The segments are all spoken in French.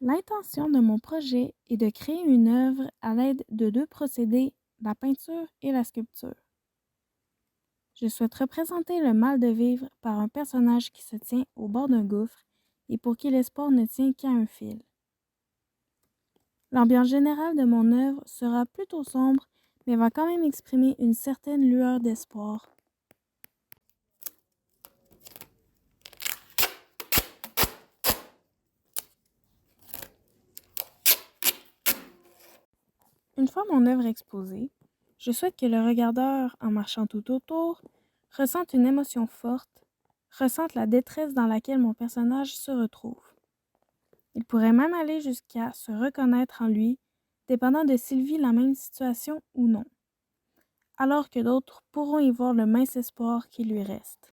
L'intention de mon projet est de créer une œuvre à l'aide de deux procédés, la peinture et la sculpture. Je souhaite représenter le mal de vivre par un personnage qui se tient au bord d'un gouffre et pour qui l'espoir ne tient qu'à un fil. L'ambiance générale de mon œuvre sera plutôt sombre, mais va quand même exprimer une certaine lueur d'espoir. Une fois mon œuvre exposée, je souhaite que le regardeur, en marchant tout autour, ressente une émotion forte, ressente la détresse dans laquelle mon personnage se retrouve. Il pourrait même aller jusqu'à se reconnaître en lui, dépendant de s'il vit la même situation ou non, alors que d'autres pourront y voir le mince espoir qui lui reste.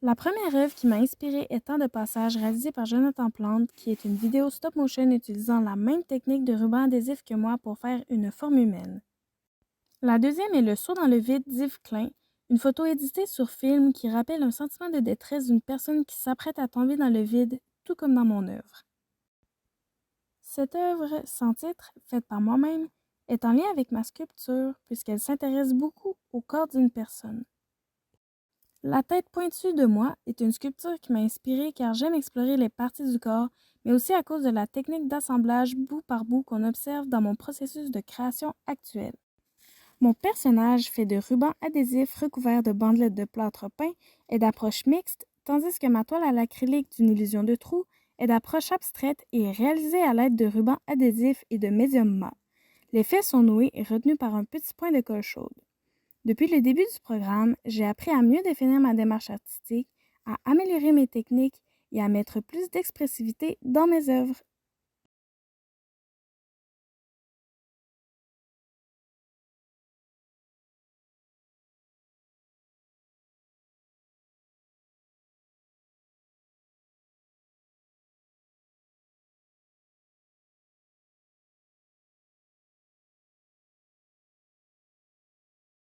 La première œuvre qui m'a inspirée est Temps de passage, réalisée par Jonathan Plante, qui est une vidéo stop-motion utilisant la même technique de ruban adhésif que moi pour faire une forme humaine. La deuxième est Le saut dans le vide d'Yves Klein, une photo éditée sur film qui rappelle un sentiment de détresse d'une personne qui s'apprête à tomber dans le vide, tout comme dans mon œuvre. Cette œuvre, sans titre, faite par moi-même, est en lien avec ma sculpture puisqu'elle s'intéresse beaucoup au corps d'une personne. La tête pointue de moi est une sculpture qui m'a inspirée car j'aime explorer les parties du corps, mais aussi à cause de la technique d'assemblage bout par bout qu'on observe dans mon processus de création actuel. Mon personnage fait de rubans adhésifs recouverts de bandelettes de plâtre peint est d'approche mixte, tandis que ma toile à l'acrylique d'une illusion de trou est d'approche abstraite et est réalisée à l'aide de rubans adhésifs et de médium mat. Les faits sont noués et retenus par un petit point de colle chaude. Depuis le début du programme, j'ai appris à mieux définir ma démarche artistique, à améliorer mes techniques et à mettre plus d'expressivité dans mes œuvres.